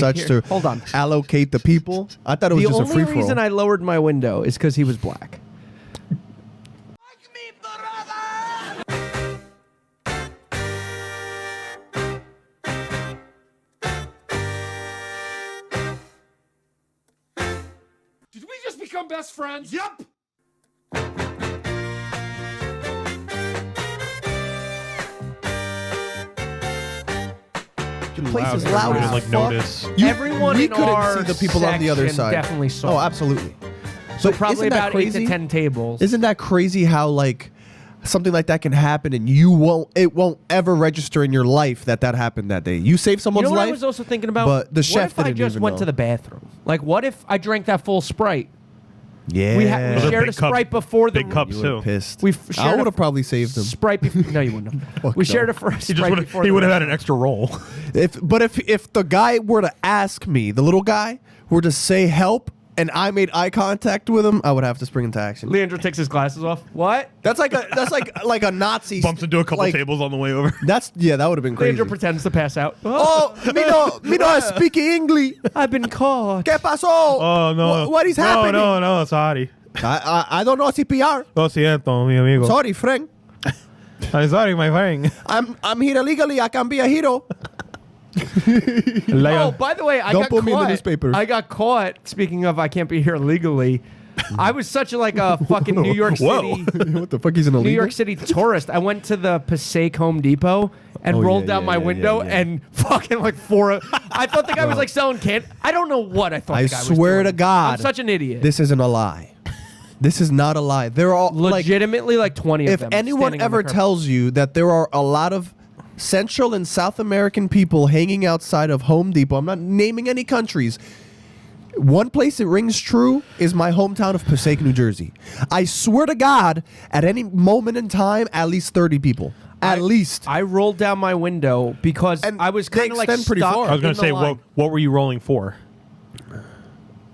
such to hold on. allocate the people. I thought it was just a free for all. The only reason I lowered my window is because he was black. Did we just become best friends? Yep. The place is loud as like fuck. Notice. Everyone we in couldn't our see the people on the other section side. definitely saw. Oh, absolutely. So But probably isn't that about 8 to crazy? 10 tables. Isn't that crazy how like something like that can happen and it won't ever register in your life that happened that day? You saved You someone's know what life. I was also thinking about? but the what chef if I didn't just even went know. to the bathroom? Like, what if I drank that full Sprite? Yeah, We Those are shared a big cup- Sprite before the big cups you would have too. pissed. We I shared would a have probably saved him. Sprite. No, you wouldn't have. We shared a Sprite before. He would have had an extra roll. If the guy were to ask me, the little guy were to say help, and I made eye contact with him, I would have to spring into action. Leandro takes his glasses off. What? That's like a Nazi. Bumps into a couple like, tables on the way over. That would have been crazy. Leandro pretends to pass out. Oh, me no speak English. I've been caught. ¿Qué pasó? Oh no! What is happening? No, sorry. I don't know CPR. Lo siento, mi amigo. Sorry, friend. I'm sorry, my friend. I'm here illegally. I can be a hero. Oh, by the way, I Don't got put caught. me in the newspaper. I got caught. Speaking of, I can't be here legally. I was such a fucking New York Whoa. City, What the fuck? He's an illegal. New York City tourist. I went to the Passaic Home Depot and Oh, rolled yeah, down yeah, my yeah, window yeah. and fucking like four. I thought the guy was like selling candy. I don't know what I thought. I the guy was swear doing. to God, I'm such an idiot. This isn't a lie. This is not a lie. There are like, legitimately like 20 of if them. anyone standing on the ever curb. tells you that there are a lot of Central and South American people hanging outside of Home Depot, I'm not naming any countries. One place that rings true is my hometown of Passaic, New Jersey. I swear to God, at any moment in time, at least 30 people. At least. I rolled down my window because And I was they kind of like extend pretty stuck far. I was going in to the say, line. what were you rolling for?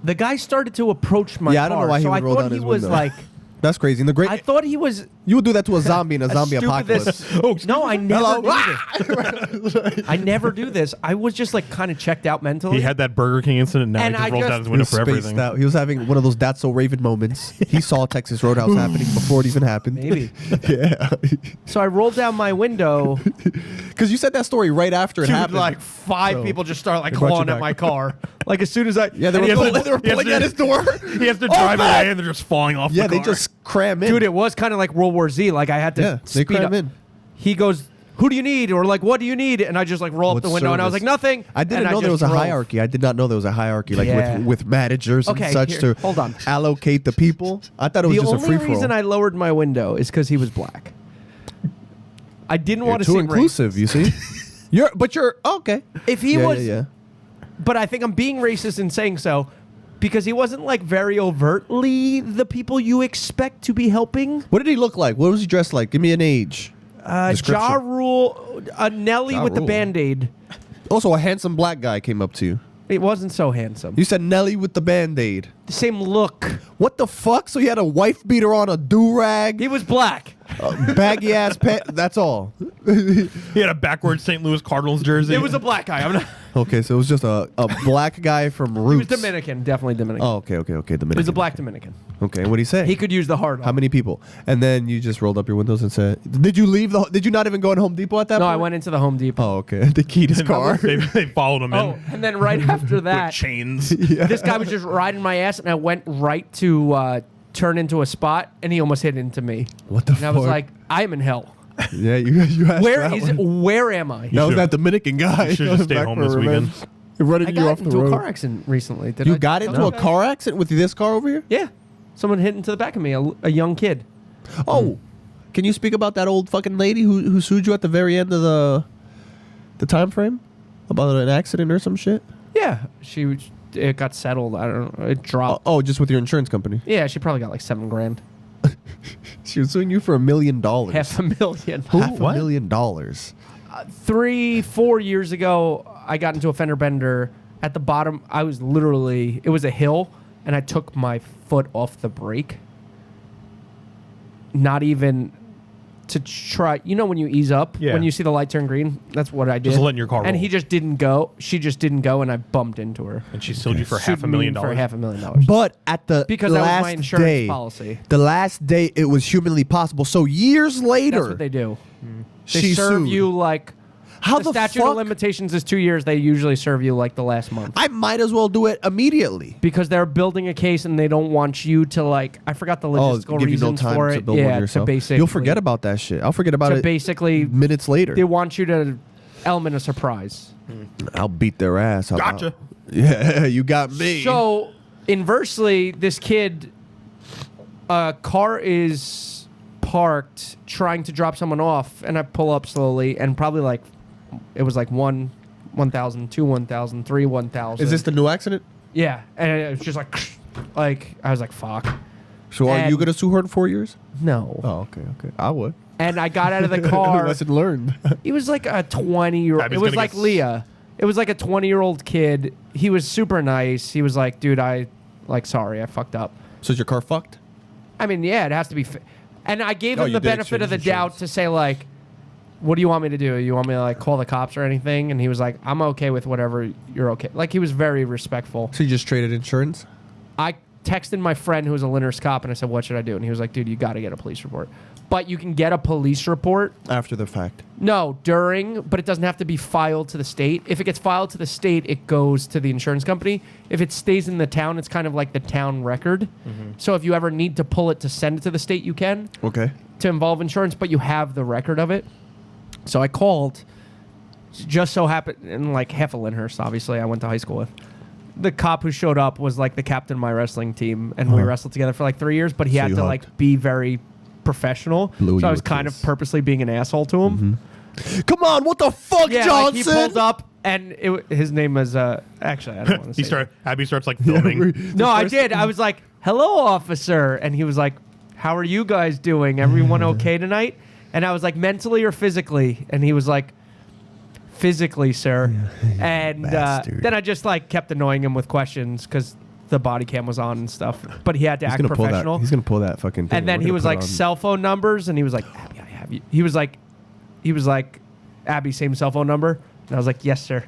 The guy started to approach my Yeah, I car. don't know why he so would I roll thought down he his was window. like, That's crazy. In the great, I thought he was you would do that to a zombie in a zombie stupid apocalypse. this- No, I never Hello? do this. I never do this. I was just like kind of checked out mentally. He had that Burger King incident. Now And he just I rolls just- down his He window was for spaced everything. out. He was having one of those "That's So Raven" moments. He saw Texas Roadhouse happening before it even happened. Maybe. Yeah. So I rolled down my window. Because you said that story right after it Dude, happened. like five So, people just start like they brought you clawing at back. my car. Like as soon as I Yeah, they and were, he has to- they were pulling at his door. He has to drive man. away and they're just falling off Yeah, the they car. just cram in. Dude, it was kind of like World War Z. Like I had to Yeah, they speed cram up. in. He goes, "Who do you need?" Or like, "What do you need?" And I just like roll up What the window and I was service? like, "Nothing." I didn't And know there was just a drove. hierarchy. I did not know there was a hierarchy, like Yeah. with managers Okay, and such here, to hold on. allocate the people. I thought it was The just a only free for all. reason I lowered my window is because he was black. I didn't want to Too seem inclusive, you see. You're okay. If he Yeah, was, yeah. but I think I'm being racist in saying so because he wasn't like very overtly the people you expect to be helping. What did he look like? What was he dressed like? Give me an age. Ja Description. Rule, Nelly Ja with the Rule. Band-Aid. Also, a handsome black guy came up to you. It wasn't so handsome. You said Nelly with the Band-Aid. The same look. What the fuck? So he had a wife beater on, a do-rag, He was black. baggy ass pants. That's all. He had a backwards St. Louis Cardinals jersey. It was a black guy. I'm not. Okay, so it was just a black guy from He Roots. was Dominican, definitely Dominican. Oh, okay, Dominican. He was a black Dominican. Okay, what'd he say? He could use the hard. How many people? And then you just rolled up your windows and said, "Did you leave the? Did you not even go in Home Depot at that No, point?" I went into the Home Depot. Oh, okay. They keyed his car. they followed him Oh, in and then right after with that, chains. this guy was just riding my ass, and I went right to turn into a spot, and he almost hit into me. What the And fuck? I was like, I'm in hell. "Yeah, you asked Where that is one. it? Where am I? That was should- that Dominican guy. you should have stayed Back home for this revenge. weekend. Running I you got off the into a road. car accident recently. Did You I got tell into you a that? car accident with this car over here? Yeah. Someone hit into the back of me, a young kid. Oh, can you speak about that old fucking lady who sued you at the very end of the time frame about an accident or some shit? Yeah. It got settled. I don't know. It dropped. Oh, just with your insurance company. Yeah, she probably got like $7 grand. She was suing you for $1 million. $500,000. Half What? $1 million. 3-4 years ago, I got into a fender bender. At the bottom, I was literally, it was a hill, and I took my foot off the brake. Not even to try. You know when you ease up, Yeah. when you see the light turn green, that's what I did. Just letting your car And roll. he just didn't go. She just didn't go, and I bumped into her. And she sued you for Sued me $500,000. For $500,000. But at the Because that was last my insurance day, policy. the last day it was humanly possible. So years later, That's what they do. They she serve sued. you like. How the the statute fuck? of limitations is 2 years. They usually serve you like the last month. I might as well do it immediately. Because they're building a case and they don't want you to like. I forgot the logistical give you no reasons time for to it. build one Yeah, yourself. to basically. You'll forget about that shit. I'll forget about to it basically. minutes later. They want you to element a surprise. I'll beat their ass. Gotcha. Yeah, you got me. So inversely, this kid, a car is parked trying to drop someone off, and I pull up slowly, and probably like it was like 1,000, 2 1,000, 3 1,000. Is this the new accident? Yeah, and it was just like I was like, fuck. So are you And- gonna sue her in 4 years? No. Oh, okay. I would. And I got out of the car. Lesson learned. He was like a 20-year-old. Abby's It was gonna like get Leah. It was like a 20-year-old kid. He was super nice. He was like, dude, sorry, I fucked up. So is your car fucked? I mean, yeah, it has to be. And I gave Oh, him you the did benefit of the exchange doubt insurance. to say, like, what do you want me to do? You want me to, like, call the cops or anything? And he was like, I'm okay with whatever you're okay. Like, he was very respectful. So you just traded insurance? I texted my friend who was a Linders cop, and I said, what should I do? And he was like, dude, you got to get a police report. But you can get a police report. After the fact. No, during, but it doesn't have to be filed to the state. If it gets filed to the state, it goes to the insurance company. If it stays in the town, it's kind of like the town record. So if you ever need to pull it to send it to the state, you can Okay. to involve insurance, but you have the record of it. So I called, just so happened, and like half of Lyndhurst, obviously, I went to high school with. The cop who showed up was like the captain of my wrestling team, and we wrestled together for like 3 years, but he So had you to hugged. like be very professional. Blew So you I was a kind of kiss. purposely being an asshole to him. Come on, what the fuck, Yeah, Johnson? like he pulled up, and his name was actually I don't want to say. Abby starts like filming. No, I did. I was like, "Hello, officer," and he was like, "How are you guys doing? Everyone okay tonight?" And I was like, "Mentally or physically?" And he was like, "Physically, sir." And Bastard. then I just like kept annoying him with questions because the body cam was on and stuff. But he had to He's act gonna pull that. professional. He's gonna pull that fucking thing. And then We're he gonna was put like it on- cell phone numbers, and he was like, "Abby, I have you." He was like, Abby, same cell phone number, and I was like, "Yes, sir."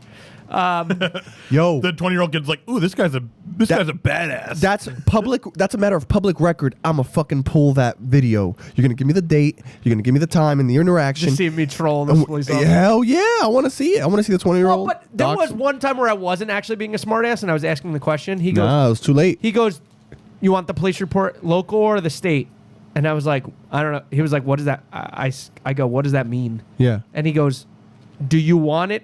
Yo, The 20-year-old kid's like, "Ooh, this guy's a badass." that's public. That's a matter of public record. I'ma fucking pull that video. You're gonna give me the date. You're gonna give me the time and the interaction. Just see me trolling this police officer. Hell yeah, I want to see it. I want to see the 20-year-old. Well, but there was one time where I wasn't actually being a smartass, and I was asking the question. He goes, Nah, it was too late. he goes, "You want the police report local or the state?" And I was like, "I don't know." He was like, "What does that?" I go, "What does that mean?" Yeah. And he goes, "Do you want it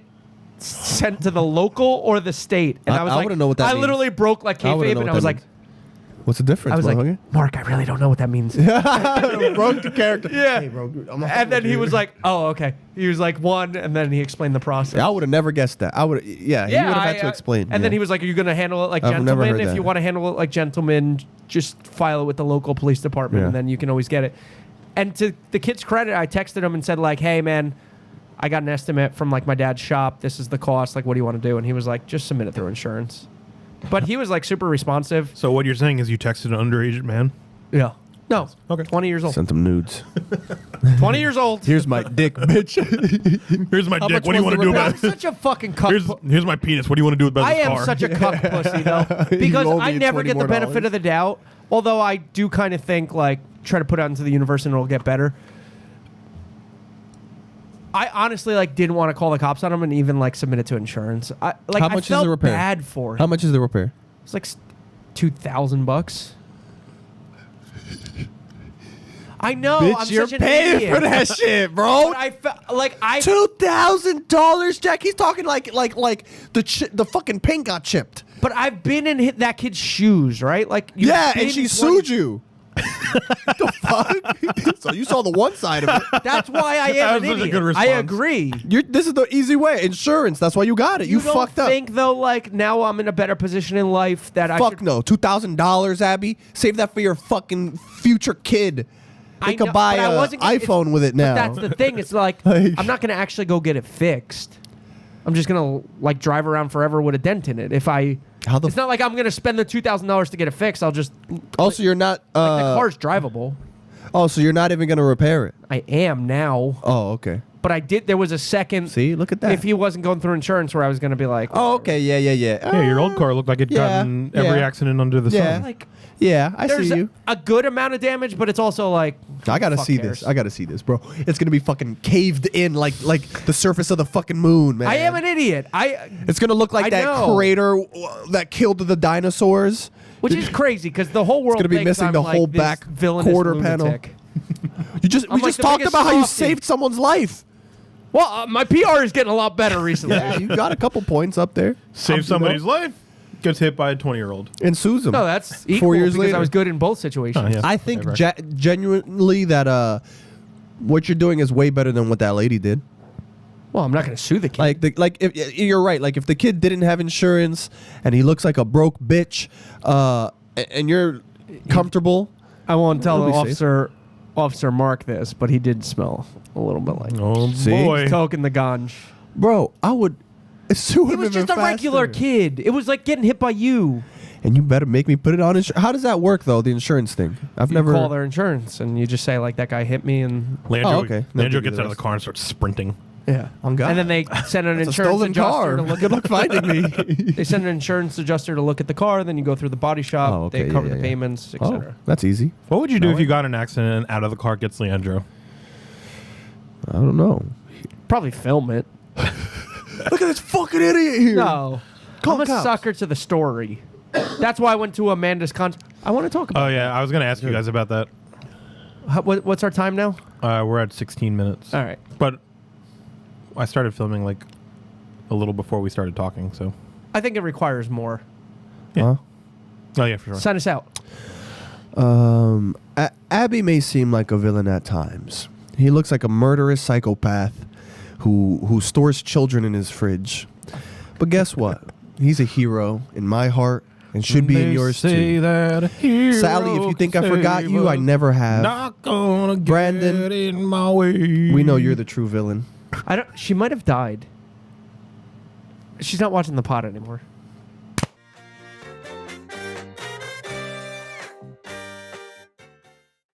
sent to the local or the state?" And I was I like, wouldn't know what that I means. literally broke like I wouldn't kayfabe, know and what I was that like, means. What's the difference? I was like, motherfucker? "Mark, I really don't know what that means." broke the character. Yeah. Hey, bro, dude, I'm not And then fucking he with was you. like, "Oh, okay." He was like, "One," and then he explained the process. I would have never guessed that. I would. Yeah, he would have had to explain. And then yeah. he was like, "Are you going to handle it like I've never gentlemen? heard If that. you want to handle it like gentlemen, just file it with the local police department, Yeah. and then you can always get it." And to the kid's credit, I texted him and said like, "Hey, man, I got an estimate from like my dad's shop. This is the cost. Like, what do you want to do?" And he was like, "Just submit it through insurance." But he was like super responsive. So what you're saying is you texted an underage man? Yeah. No. Okay. 20 years old. Sent him nudes. 20 years old. Here's my dick, bitch. Here's my dick. much What do you was want to the do repair? I'm about it? such a fucking cuck. Here's my penis. What do you want to do about I this am car? such a cuck pussy though, because owe I me never $20 get the more benefit dollars. of the doubt. Although I do kind of think like try to put it out into the universe and it'll get better. I honestly like didn't want to call the cops on him and even like submit it to insurance. I like How much I is felt the repair? bad for How him. much is the repair? It's like $2,000. I know. I'm such an idiot. that shit, bro. But I felt like I $2,000, Jack. He's talking like the fucking paint got chipped. But I've been in that kid's shoes, right? Like you've Yeah, been and she 20 sued you. What the fuck? So you saw the one side of it. That's why I That am was an such a idiot. good I response. agree. This is the easy way. Insurance. That's why you got it. You, don't fucked up. think though, like now I'm in a better position in life that I Fuck should. no. $2,000, Abby. Save that for your fucking future kid. They I could know, buy but I an wasn't gonna- iPhone with it now. But that's the thing. It's like, Like- I'm not gonna actually go get it fixed. I'm just gonna like drive around forever with a dent in it. If I, How the it's not like I'm gonna spend the $2,000 to get it fixed. I'll just Also, you're not. the car's drivable. Oh, so you're not even gonna repair it? I am now, Oh, okay. but I did. There was a second. See, look at that. If he wasn't going through insurance, where I was going to be like, Oh, okay. Yeah. Yeah, your old car looked like it'd gotten every accident under the Yeah. sun. like Yeah, I there's see you. a good amount of damage, but it's also like I gotta fuck see cares? this. I gotta see this, bro. It's gonna be fucking caved in like the surface of the fucking moon, man. I am an idiot. It's gonna look like I that know. crater that killed the dinosaurs. Which is crazy because the whole world gonna be thinks missing I'm the like whole this back villainous quarter panel. lunatic. You just I'm we like just the talked biggest about how you softie. saved someone's life. Well, my PR is getting a lot better recently. Yeah, you got a couple points up there. Save somebody's life, gets hit by a 20-year-old. And sues him. No, that's equal 4 years because later. I was good in both situations. Oh, yeah. I think Whatever. genuinely that what you're doing is way better than what that lady did. Well, I'm not going to sue the kid. If you're right. Like if the kid didn't have insurance and he looks like a broke bitch, and you're comfortable. I won't tell It'll the be safe. Officer Mark this, but he did smell a little bit like Oh, See? boy. toking the ganj. Bro, I would sue him. It was even just a regular faster. kid. It was like getting hit by you. And you better make me put it on insurance. How does that work though? The insurance thing. I've You never. call their insurance and you just say like that guy hit me and Landro, Oh, okay. They'll Landro give you gets the out of the rest. car and starts sprinting. yeah. On God. And then they send an It's a insurance stolen adjuster car. to look Good at luck finding me. They send an insurance adjuster to look at the car. Then you go through the body shop. Oh, okay, They cover yeah, the yeah. payments, Oh, etc. that's easy. What would you do No if you way. got in an accident and out of the car gets Leandro? I don't know. Probably film it. Look at this fucking idiot here. No, Call I'm a cops. sucker to the story. That's why I went to Amanda's concert. I want to talk about. Oh, yeah. I was going to ask you guys about that. What's our time now? We're at 16 minutes. All right. But I started filming like a little before we started talking, so. I think it requires more. Huh? Oh, yeah, for sure. Sign us out. Abby may seem like a villain at times. He looks like a murderous psychopath who stores children in his fridge. But guess what? He's a hero in my heart and should be in yours too. Sally, if you think I forgot you, I never have. Not gonna get Brandon, in my way. We know you're the true villain. I don't. She might have died. She's not watching the pod anymore.